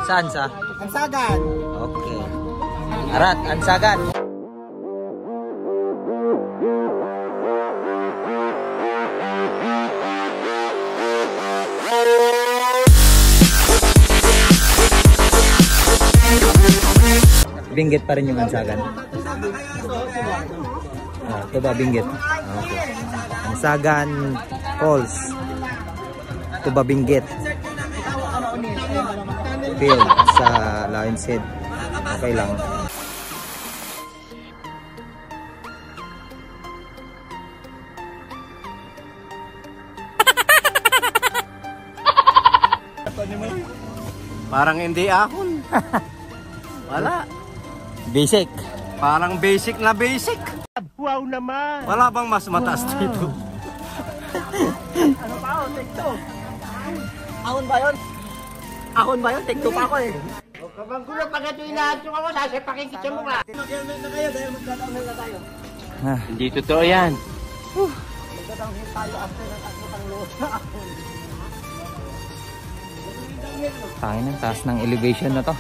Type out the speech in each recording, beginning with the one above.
Saan sa? Ansagan. Okay. Arat, Ansagan. Binggit pa rin yung Ansagan. Ito ba Binggit? Okay. Ansagan Falls. Ito ba Binggit? Field sa Lion's Head. Okay lang. Parang hindi ahon. Wala. Basic. Parang basic na basic. Wow naman. Wala bang mas mataas dito? Ano pa ako? Take 2. Ahon ba yun? Ahon ba yun? Take 2 pa ako eh. Kapag gulo pag ito inaatong ako, sasipakin kita mo ka. Mag-helmet na kayo dahil magdadanghin na tayo. Hindi totoo yan. Magdadanghin tayo after ng atmutang load na ahon. Tayo ng taas ng elevation na to.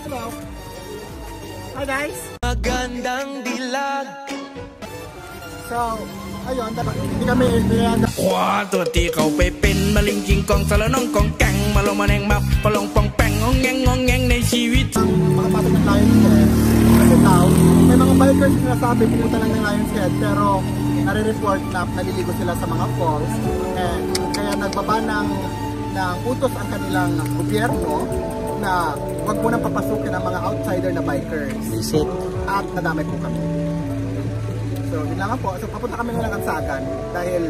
Hello. Hi guys. Magandang dilag. So, ayun, hindi kami inilanda. ขวาตัวที่เขาไปเป็นมะลิงกิงกองสารน้องกองแกงมาลงมาแนงมาปลงปองแปงงองแงงในชีวิต Makapasok ng Lion's Head. Kasi daw, may mga bikers na nasabi pumunta lang ng Lion's Head pero nare-report na naliligo sila sa mga falls. Kaya nagbaba ng utos ang kanilang gobyerno na huwag mo nang papasukin ang mga outsider na bikers. Visit. At nadamay po kami. So, yun lang po. So, papunta kami ng Ansagan dahil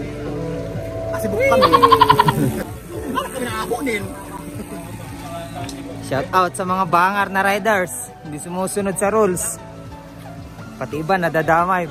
asibok kami. Bakit kami nakakunin? Shout out sa mga bangar na riders. Hindi sumusunod sa rules. Pati iba nadadamay.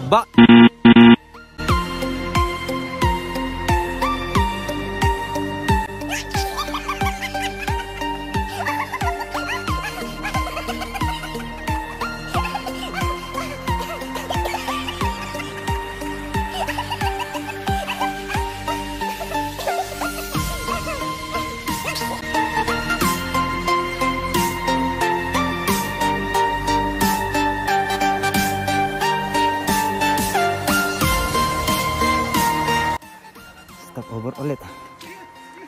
Stop over ulit.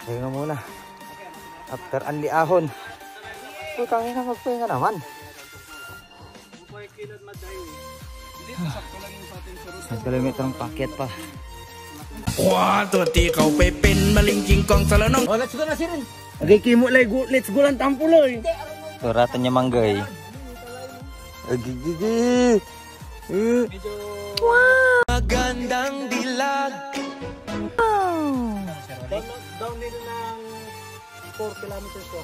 Kaya nga muna. After anli ahon. Putangin na magpahinga naman. 1 kilometer ang paket pa. ขวาตัวที่เขาไปเป็นมะลิงกิงกองสารน้อง Oh, let's go na sirin. Okay, kimo lay let's go lang tampuloy. Suratan niya manggay. Agigigi. Magandang dilag. Downhill ng 4 kilometers ko.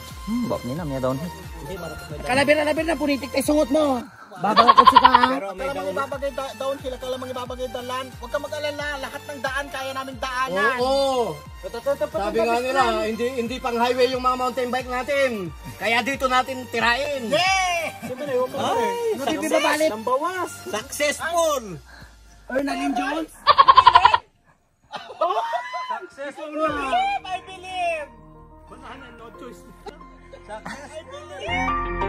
Bap niya na, may down. Kalabir na punitik tayo sungot mo. Babaw ko si ka. Akala mang ibabagay downhill, akala mang ibabagay downland. Huwag ka mag-alala, lahat ng daan kaya namin daanan. Oo. Sabi nga nila, hindi pang highway yung mga mountain bike natin. Kaya dito natin tirain. Ay, success! Ang bawas! Successful! Ernalyn Jones? Successful I believe! I believe! no choice. I believe!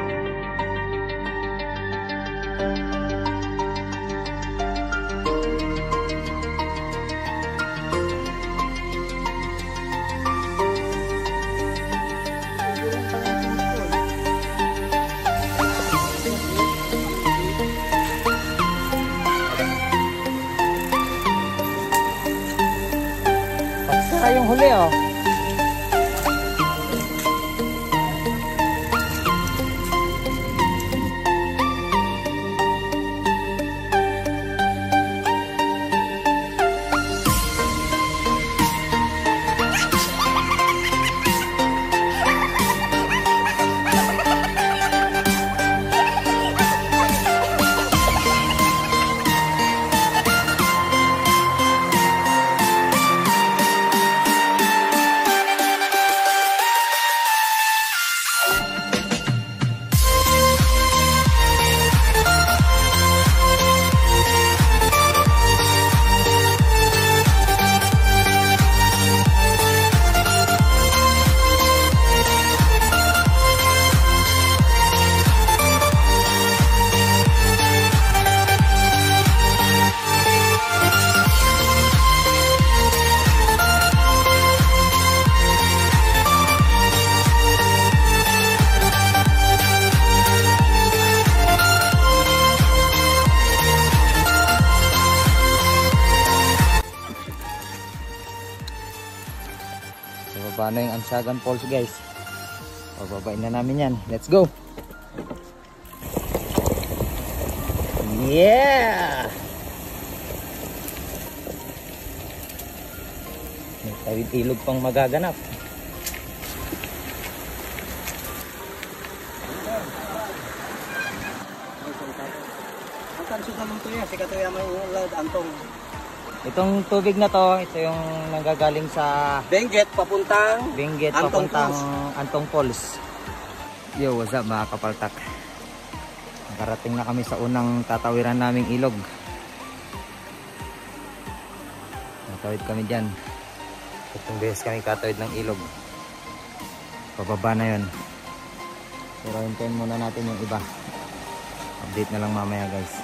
Paksa yung huli oh. Bababa na yung Ansagan Falls guys. Bababain na namin yan. Let's go! Yeah! May tawid ilog pang magaganap. Itong tubig na to, ito yung nanggagaling sa Benguet papuntang Benguet Antong papuntang Antong Falls. Yo, what's up mga kapaltak? Nakarating na kami sa unang tatawiran naming ilog. Natawid kami dyan. Itong beses kami katawid ng ilog. Pababa na yun. Pero hintayin muna natin yung iba. Update na lang mamaya guys.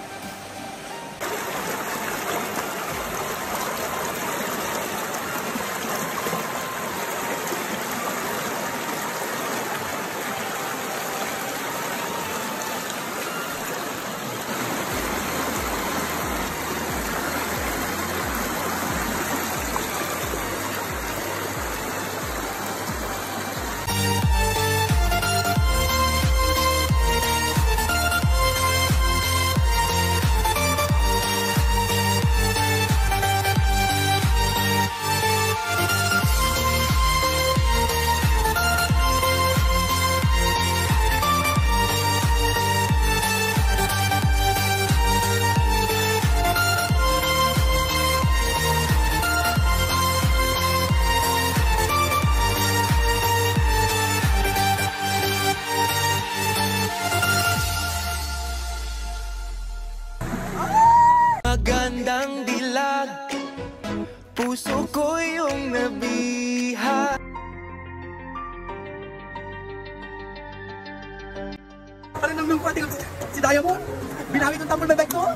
Magandang dilag, puso ko yung nabiha. Parang nang pati si Diamond. Binawi ng tumble bebek ko.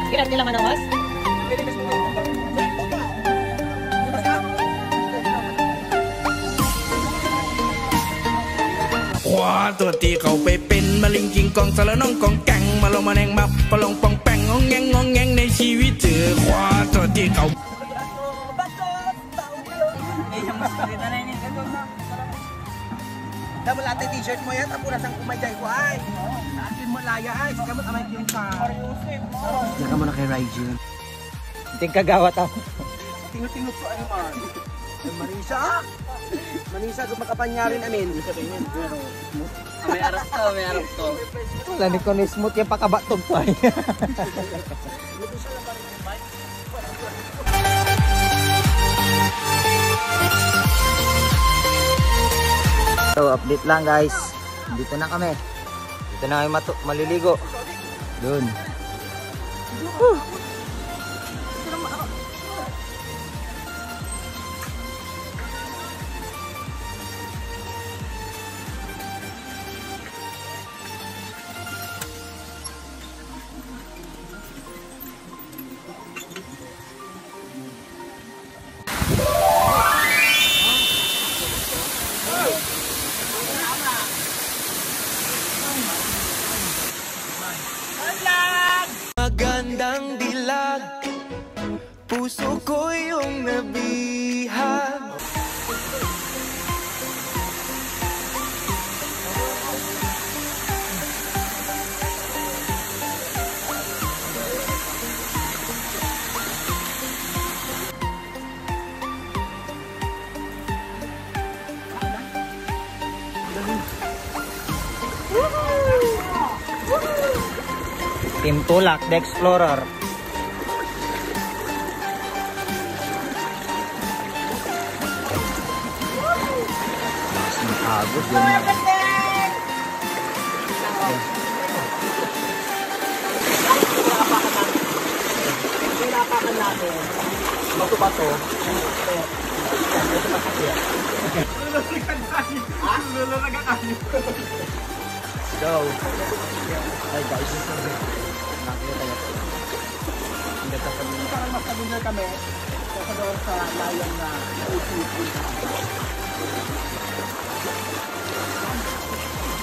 Kailan nila manawas?ตัวที่เขาไปเป็นมาลิงกิงกองสารน้องกองแกงมาลงมาแนงมับปลองปองแปงงองแงงในชีวิตเจอขวาตัวที่เขา Dapat lahat yung t-shirt mo yan, tapos nasang kumadyay ko ay. Sa akin mo laya ay, kamot amay yung sa... Naka mo na kay Raijun. Ting kagawat ako. Tingot-tingot ko ano man. Manisa! Manisa, kung makapanyarin amin. May arap to, may arap to. Wala ni ko ni smooth yung pakabatog to ay. So, update lang guys. Dito na kami. Dito na kami maliligo. Doon. Magandang dilag, puso ko yung nabihag. Team Tulak, The Explorer. Mas agod yun. Pinapakan natin. Bato-bato. Lululagan tayo. So, ay guys, nakakita tayo. Hindi ka kami. Parang mas familiar kami sa doon sa layan na OCC.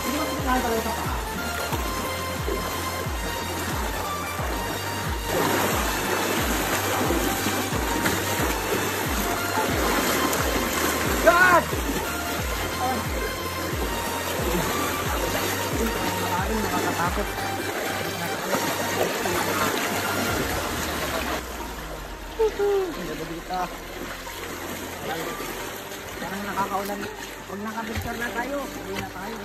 Hindi mo tingnan talaga sa paa. God! Maraming nakakatakot. Parang nakakaulan. Pag nakabigtar na tayo, hindi na tayo.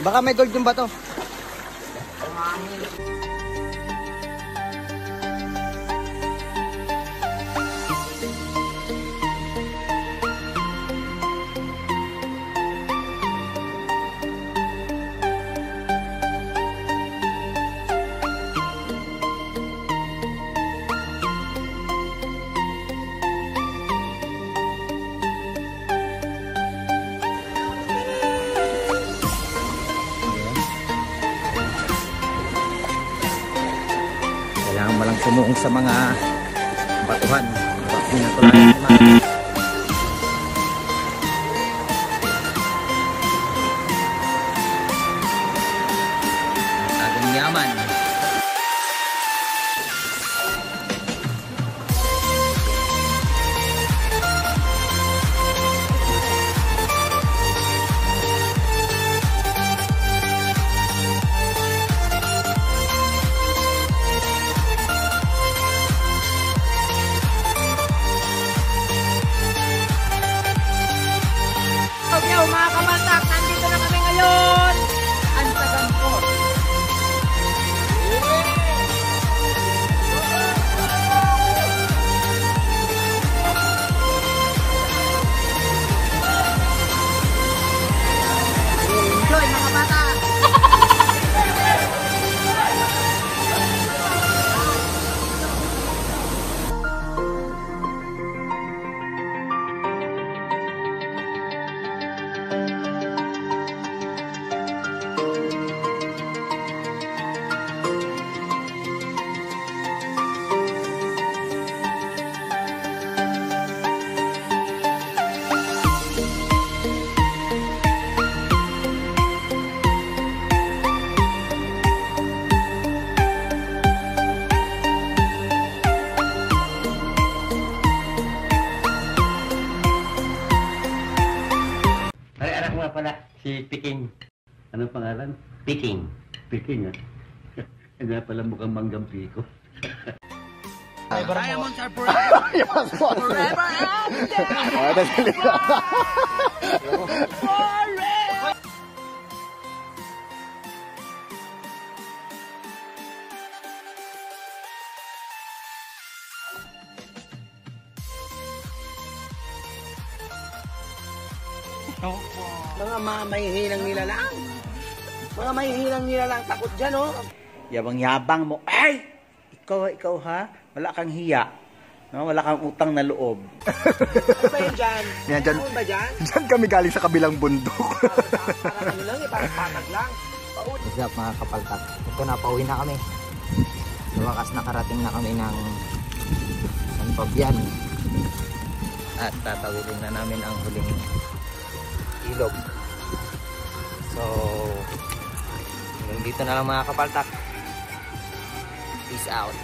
Baka may gold yung bato. Kailangan mo lang sumuong sa mga batuhan. Pinatulayan si Mami. Agong yaman. Yo, mga kamantak, nandito na kami ngayon! Ang tagan ko! Enjoy, mga bata! Ay, anak mo pala, si Piking. Anong pangalan? Piking. Piking, ha? Nga pala mukhang manggang piko. Diamonds are forever! Forever and forever! Mga mahihilang nila lang. Mga mahihilang nila lang takot dyan, oh. Yabang-yabang mo. Ay! Ikaw ha? Wala kang hiya. No? Wala kang utang na loob. Ano ba yun dyan? Yan, dyan. Ano ba dyan? Diyan kami galing sa kabilang bundok. Parang ano lang, parang patag lang. What's up mga kapaltak? Ito na, pauwi na kami. Sa wakas nakarating na kami ng San Fabian. At tatawidin na namin ang huling ilog. So, hanggang dito na lang mga kapaltak. Peace out.